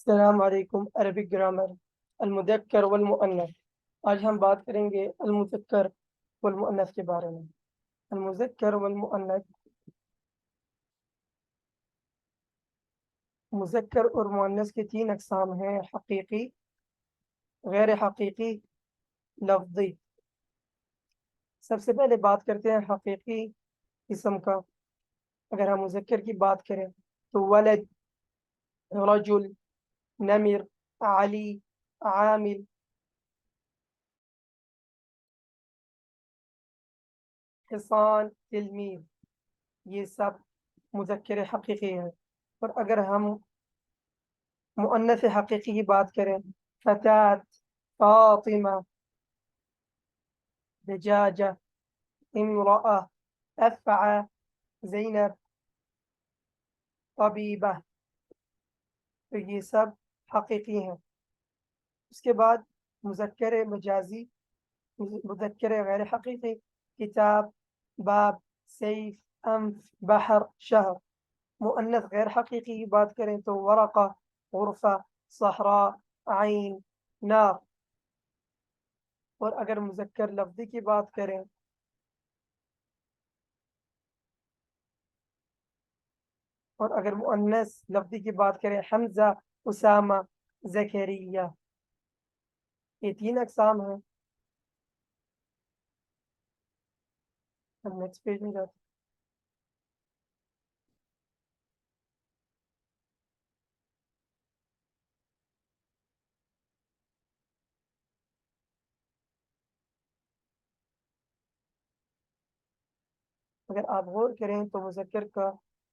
السلام علیکم Arabic grammar المذکر والمؤنث۔ آج ہم بات کریں گے المذکر والمؤنث کے بارے میں۔ المذکر والمؤنث، مذکر اور مؤنث کے تین اقسام ہیں: حقیقی، غیر حقیقی، لفظی۔ سب سے پہلے بات کرتے ہیں حقیقی قسم کا۔ اگر ہم مذکر کی بات کریں تو ولد، رجل، نمر، علی، عامل، حصان، تلمیذ، یہ سب مذکر حقیقی ہیں۔ اور اگر ہم مؤنث حقیقی کی بات کریں، فتاة، فاطمہ، دجاجہ، امرأة، أفعى، زینب، طبیبہ، تو یہ سب حقیقی ہیں۔ اس کے بعد مذکر مجازی، مذکر غیر حقیقی، کتاب، باب، سیف، انف، بحر، شہر۔ مؤنث غیر حقیقی کی بات کریں تو ورقہ، غرفہ، صحراء، عین، نار۔ اور اگر مذکر لفظی کی بات کریں مؤنث لفظی کی بات کریں، حمزہ، اسامہ، زکریا، یہ تین اقسام ہیں۔ ہم نیکسٹ پیج میں جاتے ہیں۔ اگر آپ غور کریں تو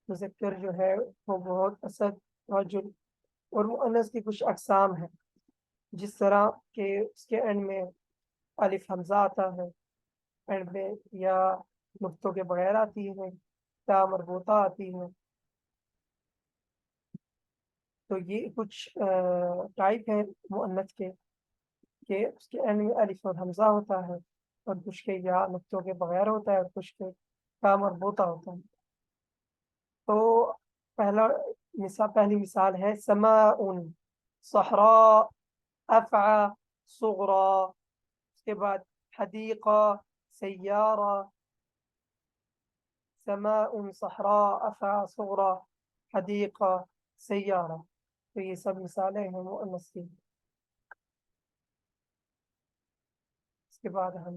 مذکر جو ہے وہ بہت اسد، رجل، اور مؤنث کی کچھ اقسام ہیں، جس طرح کہ اس کے اینڈ میں الف حمزہ آتا ہے، اینڈ میں یا نقطوں کے بغیر آتی ہے، تا مربوطہ آتی ہے۔ تو یہ کچھ ٹائپ ہیں مؤنث کے، کہ اس کے اینڈ میں الف اور حمزہ ہوتا ہے، اور کچھ کے یا نقطوں کے بغیر ہوتا ہے، اور کچھ کے تا مربوطہ ہوتا ہے۔ تو پہلی مثال ہے سماء، صحراء، افعى، صغرى۔ اس کے بعد حدیقہ، سیارہ، سماء، صحراء، افعى، صغرى، حدیقہ، سیارہ۔ تو یہ سب مثالیں ہیں مؤنث کی۔ اس کے بعد ہم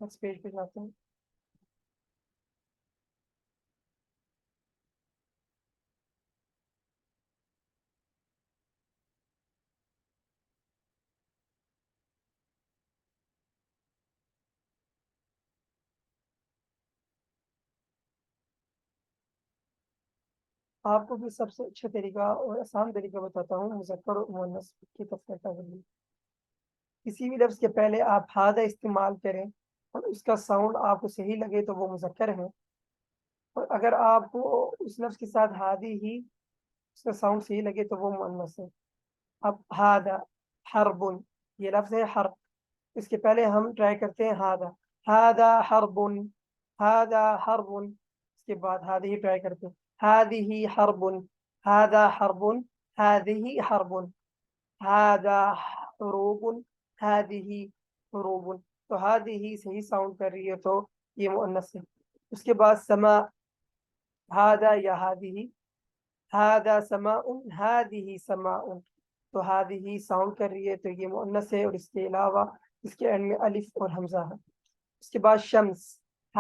نیکسٹ پیج پہ جاتے ہیں۔ آپ کو بھی سب سے اچھا طریقہ اور آسان طریقہ بتاتا ہوں مذکر اور مؤنث کی تفریق کا ذریعہ۔ کسی بھی لفظ کے پہلے آپ ہادہ استعمال کریں اور اس کا ساؤنڈ آپ کو صحیح لگے تو وہ مذکر ہے، اور اگر آپ کو اس لفظ کے ساتھ ہادی ہی اس کا ساؤنڈ صحیح لگے تو وہ مؤنث ہے۔ اب ہادہ، حرب، یہ لفظ ہے حرب، اس کے پہلے ہم ٹرائی کرتے ہیں ہادہ، ہادہ حرب، ہادہ حرب۔ اس کے بعد ہادی ہی ٹرائی کرتے ہیں، هذه حرب، هذا حرب، هذه حرب، هذا حروب، هذه حروب۔ تو هذه صحیح ساؤنڈ کر رہی ہے تو یہ مؤنث ہے۔ اس کے بعد سما، هذا یا هذه، هذا سماء، هذه سماء، تو هذه ساؤنڈ کر رہی ہے تو یہ مؤنث ہے، اور اس کے علاوہ اس کے اینڈ میں الف اور حمزہ ہے۔ اس کے بعد شمس،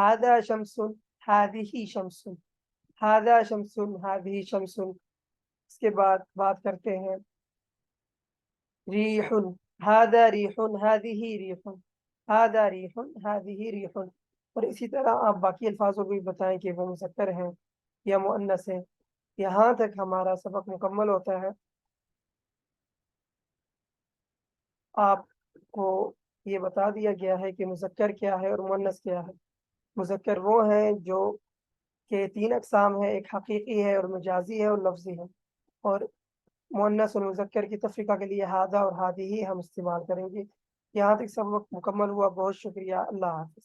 هذا شمس، هذه شمس، هذا شمس، هذه شمس۔ اس کے بعد بات کرتے ہیں ریح، هذا ریح، هذه ریح، هذا ریح، هذه ریح۔ اور اسی طرح آپ باقی الفاظوں کو بھی بتائیں کہ وہ مذکر ہیں یا مؤنث ہیں۔ یہاں تک ہمارا سبق مکمل ہوتا ہے۔ آپ کو یہ بتا دیا گیا ہے کہ مذکر کیا ہے اور مؤنث کیا ہے۔ مذکر وہ ہیں جو کہ تین اقسام ہیں، ایک حقیقی ہے اور مجازی ہے اور لفظی ہے۔ اور مؤنث اور مذکر کی تفریقہ کے لیے ہادہ اور ہادی ہی ہم استعمال کریں گے۔ یہاں تک سب وقت مکمل ہوا، بہت شکریہ، اللہ حافظ۔